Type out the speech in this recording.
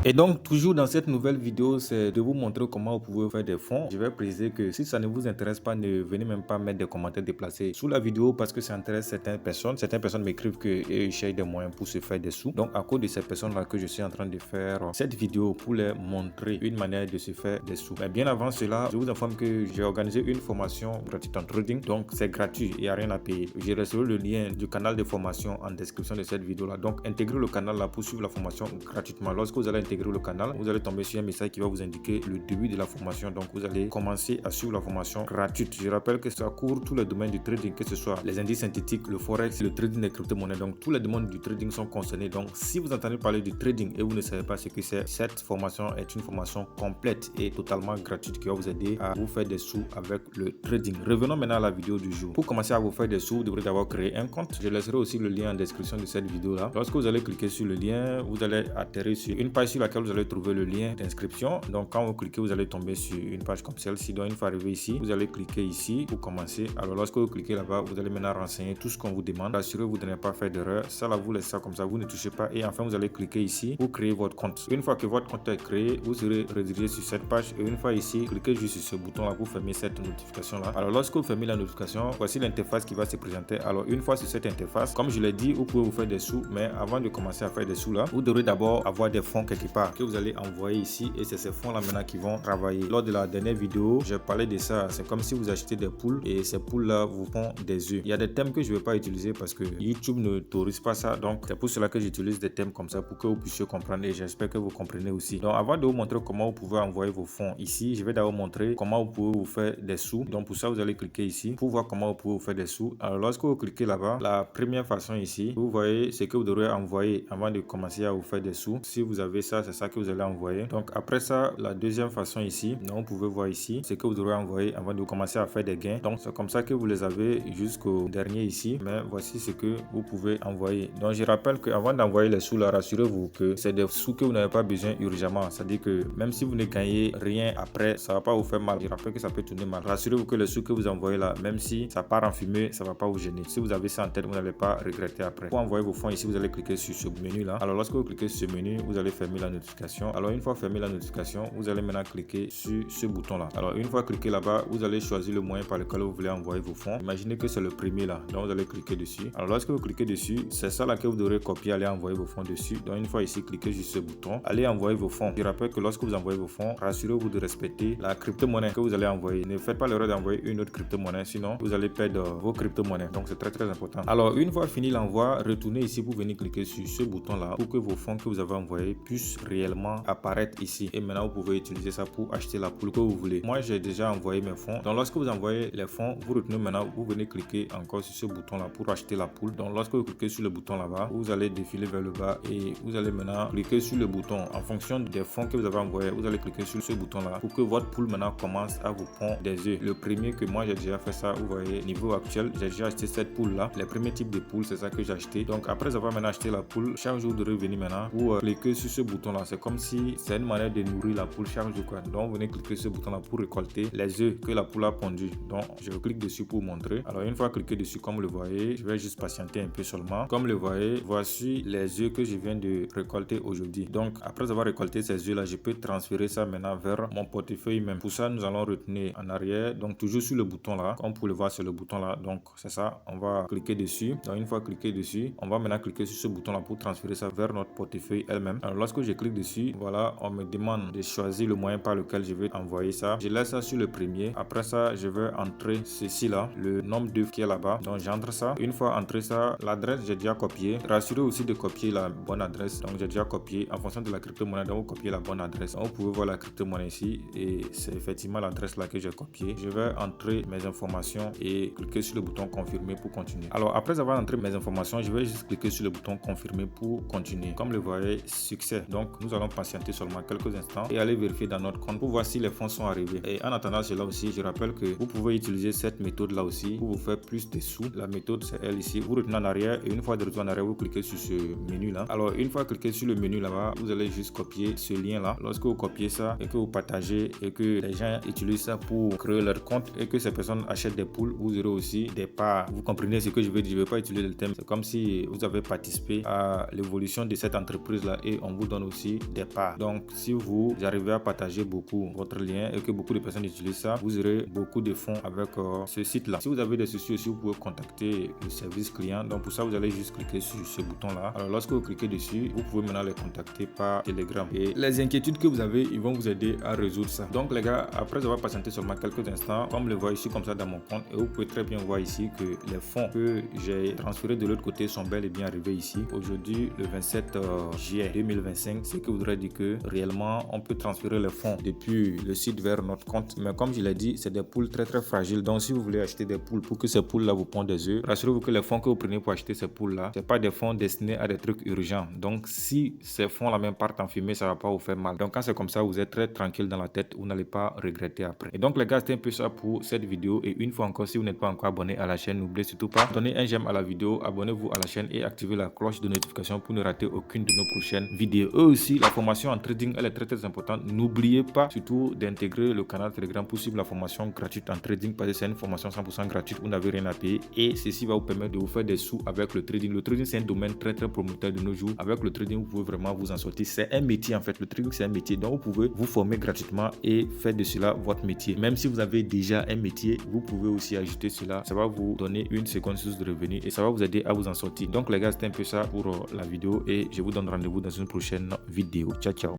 Et donc toujours dans cette nouvelle vidéo, c'est de vous montrer comment vous pouvez faire des fonds. Je vais préciser que si ça ne vous intéresse pas, ne venez même pas mettre des commentaires déplacés sous la vidéo parce que ça intéresse certaines personnes. Certaines personnes m'écrivent qu'ils cherchent des moyens pour se faire des sous. Donc à cause de ces personnes-là que je suis en train de faire cette vidéo pour les montrer une manière de se faire des sous. Mais bien avant cela, je vous informe que j'ai organisé une formation gratuite en trading. Donc c'est gratuit, il n'y a rien à payer. J'ai reçu le lien du canal de formation en description de cette vidéo-là. Donc intégrez le canal là pour suivre la formation gratuitement. Lorsque vous allez intégrer le canal, vous allez tomber sur un message qui va vous indiquer le début de la formation. Donc vous allez commencer à suivre la formation gratuite. Je rappelle que ça couvre tous les domaines du trading, que ce soit les indices synthétiques, le forex, le trading des crypto-monnaies. Donc tous les domaines du trading sont concernés. Donc si vous entendez parler du trading et vous ne savez pas ce que c'est, cette formation est une formation complète et totalement gratuite qui va vous aider à vous faire des sous avec le trading. Revenons maintenant à la vidéo du jour. Pour commencer à vous faire des sous, vous devrez d'abord créer un compte. Je laisserai aussi le lien en description de cette vidéo là. Lorsque vous allez cliquer sur le lien, vous allez atterrir sur une page sur laquelle vous allez trouver le lien d'inscription. Donc quand vous cliquez, vous allez tomber sur une page comme celle-ci. Donc une fois arrivé ici, vous allez cliquer ici pour commencer. Alors lorsque vous cliquez là-bas, vous allez maintenant renseigner tout ce qu'on vous demande. Rassurez-vous de ne pas faire d'erreur. Ça là, vous laissez ça comme ça, vous ne touchez pas. Et enfin, vous allez cliquer ici pour créer votre compte. Une fois que votre compte est créé, vous serez redirigé sur cette page. Et une fois ici, cliquez juste sur ce bouton là pour fermer cette notification là. Alors lorsque vous fermez la notification, voici l'interface qui va se présenter. Alors une fois sur cette interface, comme je l'ai dit, vous pouvez vous faire des sous. Mais avant de commencer à faire des sous là, vous devrez d'abord avoir des fonds quelque part que vous allez envoyer ici, et c'est ces fonds là maintenant qui vont travailler. Lors de la dernière vidéo, j'ai parlé de ça. C'est comme si vous achetez des poules et ces poules là vous font des œufs. Il y a des thèmes que je ne vais pas utiliser parce que YouTube ne autorise pas ça, donc c'est pour cela que j'utilise des thèmes comme ça pour que vous puissiez comprendre, et j'espère que vous comprenez aussi. Donc avant de vous montrer comment vous pouvez envoyer vos fonds ici, je vais d'abord montrer comment vous pouvez vous faire des sous. Donc pour ça, vous allez cliquer ici pour voir comment vous pouvez vous faire des sous. Alors lorsque vous cliquez là-bas, la première façon ici, vous voyez ce que vous devrez envoyer avant de commencer à vous faire des sous. Si vous avez ça, c'est ça que vous allez envoyer. Donc après ça, la deuxième façon ici, donc vous pouvez voir ici ce que vous devrez envoyer avant de commencer à faire des gains. Donc c'est comme ça que vous les avez jusqu'au dernier ici. Mais voici ce que vous pouvez envoyer. Donc je rappelle qu'avant d'envoyer les sous là, rassurez-vous que c'est des sous que vous n'avez pas besoin urgemment. C'est-à-dire que même si vous ne gagnez rien après, ça va pas vous faire mal. Je rappelle que ça peut tourner mal. Rassurez-vous que les sous que vous envoyez là, même si ça part en fumée, ça va pas vous gêner. Si vous avez ça en tête, vous n'allez pas regretter après. Pour envoyer vos fonds ici, vous allez cliquer sur ce menu là. Alors lorsque vous cliquez sur ce menu, vous allez fermer la notification. Alors une fois fermé la notification, vous allez maintenant cliquer sur ce bouton là. Alors une fois cliqué là-bas, vous allez choisir le moyen par lequel vous voulez envoyer vos fonds. Imaginez que c'est le premier là, donc vous allez cliquer dessus. Alors lorsque vous cliquez dessus, c'est ça là que vous devrez copier, aller envoyer vos fonds dessus. Donc une fois ici, cliquez sur ce bouton, allez envoyer vos fonds. Je rappelle que lorsque vous envoyez vos fonds, rassurez-vous de respecter la crypto-monnaie que vous allez envoyer. Ne faites pas l'erreur d'envoyer une autre crypto-monnaie, sinon vous allez perdre vos crypto-monnaies. Donc c'est très important. Alors une fois fini l'envoi, retournez ici pour venir cliquer sur ce bouton là pour que vos fonds que vous avez envoyés puissent réellement apparaître ici. Et maintenant vous pouvez utiliser ça pour acheter la poule que vous voulez. Moi j'ai déjà envoyé mes fonds. Donc lorsque vous envoyez les fonds, vous retenez maintenant, vous venez cliquer encore sur ce bouton là pour acheter la poule. Donc lorsque vous cliquez sur le bouton là-bas, vous allez défiler vers le bas et vous allez maintenant cliquer sur le bouton en fonction des fonds que vous avez envoyés. Vous allez cliquer sur ce bouton là pour que votre poule maintenant commence à vous pondre des œufs. Le premier que moi j'ai déjà fait ça, vous voyez, niveau actuel, j'ai déjà acheté cette poule là. Les premiers types de poules, c'est ça que j'ai acheté. Donc après avoir maintenant acheté la poule, chaque jour de revenir maintenant pour cliquer sur ce bouton là. C'est comme si c'est une manière de nourrir la poule chaque jour quoi. Donc vous venez cliquer sur ce bouton là pour récolter les œufs que la poule a pondu. Donc je clique dessus pour vous montrer. Alors une fois cliqué dessus, comme vous le voyez, je vais juste patienter un peu seulement. Comme vous le voyez, voici les œufs que je viens de récolter aujourd'hui. Donc après avoir récolté ces œufs là, je peux transférer ça maintenant vers mon portefeuille même. Pour ça, nous allons retenir en arrière. Donc toujours sur le bouton là, comme vous pouvez le voir sur le bouton là. Donc c'est ça, on va cliquer dessus. Donc une fois cliqué dessus, on va maintenant cliquer sur ce bouton là pour transférer ça vers notre portefeuille elle-même. Alors lorsque je clique dessus, voilà, on me demande de choisir le moyen par lequel je vais envoyer ça. Je laisse ça sur le premier. Après ça, je vais entrer ceci là, le nombre d'œufs qui est là-bas. Donc j'entre ça. Une fois entré ça, l'adresse j'ai déjà copié. Rassurez aussi de copier la bonne adresse. Donc j'ai déjà copié en fonction de la crypto-monnaie. Donc vous copiez la bonne adresse. Donc, vous pouvez voir la crypto-monnaie ici et c'est effectivement l'adresse là que j'ai copié. Je vais entrer mes informations et cliquer sur le bouton confirmer pour continuer. Alors après avoir entré mes informations, je vais juste cliquer sur le bouton confirmer pour continuer. Comme le voyez, succès. Donc nous allons patienter seulement quelques instants et aller vérifier dans notre compte pour voir si les fonds sont arrivés. Et en attendant cela aussi, je rappelle que vous pouvez utiliser cette méthode là aussi pour vous faire plus de sous. La méthode c'est elle ici. Vous retenez en arrière et une fois de retour en arrière, vous cliquez sur ce menu là. Alors une fois cliqué sur le menu là-bas, vous allez juste copier ce lien là. Lorsque vous copiez ça et que vous partagez et que les gens utilisent ça pour créer leur compte et que ces personnes achètent des poules, vous aurez aussi des parts. Vous comprenez ce que je veux dire? Je ne vais pas utiliser le thème. C'est comme si vous avez participé à l'évolution de cette entreprise là et on vous donne aussi aussi des parts. Donc si vous arrivez à partager beaucoup votre lien et que beaucoup de personnes utilisent ça, vous aurez beaucoup de fonds avec ce site là. Si vous avez des soucis aussi, vous pouvez contacter le service client. Donc pour ça, vous allez juste cliquer sur ce bouton là. Alors lorsque vous cliquez dessus, vous pouvez maintenant les contacter par Telegram. Et les inquiétudes que vous avez, ils vont vous aider à résoudre ça. Donc les gars, après avoir patienté seulement quelques instants, comme le voit ici comme ça dans mon compte, et vous pouvez très bien voir ici que les fonds que j'ai transférés de l'autre côté sont bel et bien arrivés ici. Aujourd'hui, le 27 juillet 2025, ce qui voudrait dire que réellement, on peut transférer les fonds depuis le site vers notre compte. Mais comme je l'ai dit, c'est des poules très fragiles. Donc si vous voulez acheter des poules pour que ces poules là vous pondent des œufs, rassurez-vous que les fonds que vous prenez pour acheter ces poules là, c'est pas des fonds destinés à des trucs urgents. Donc si ces fonds là même partent en fumée, ça va pas vous faire mal. Donc quand c'est comme ça, vous êtes très tranquille dans la tête, vous n'allez pas regretter après. Et donc les gars, c'était un peu ça pour cette vidéo. Et une fois encore, si vous n'êtes pas encore abonné à la chaîne, n'oubliez surtout pas donner un j'aime à la vidéo, abonnez-vous à la chaîne et activez la cloche de notification pour ne rater aucune de nos prochaines vidéos. Eux aussi, la formation en trading, elle est très importante. N'oubliez pas surtout d'intégrer le canal Telegram pour suivre la formation gratuite en trading, parce que c'est une formation 100% gratuite, vous n'avez rien à payer et ceci va vous permettre de vous faire des sous avec le trading. Le trading, c'est un domaine très prometteur de nos jours. Avec le trading, vous pouvez vraiment vous en sortir. C'est un métier en fait. Le trading, c'est un métier, donc vous pouvez vous former gratuitement et faire de cela votre métier. Même si vous avez déjà un métier, vous pouvez aussi ajouter cela. Ça va vous donner une seconde source de revenus et ça va vous aider à vous en sortir. Donc les gars, c'était un peu ça pour la vidéo et je vous donne rendez-vous dans une prochaine vidéo. Ciao.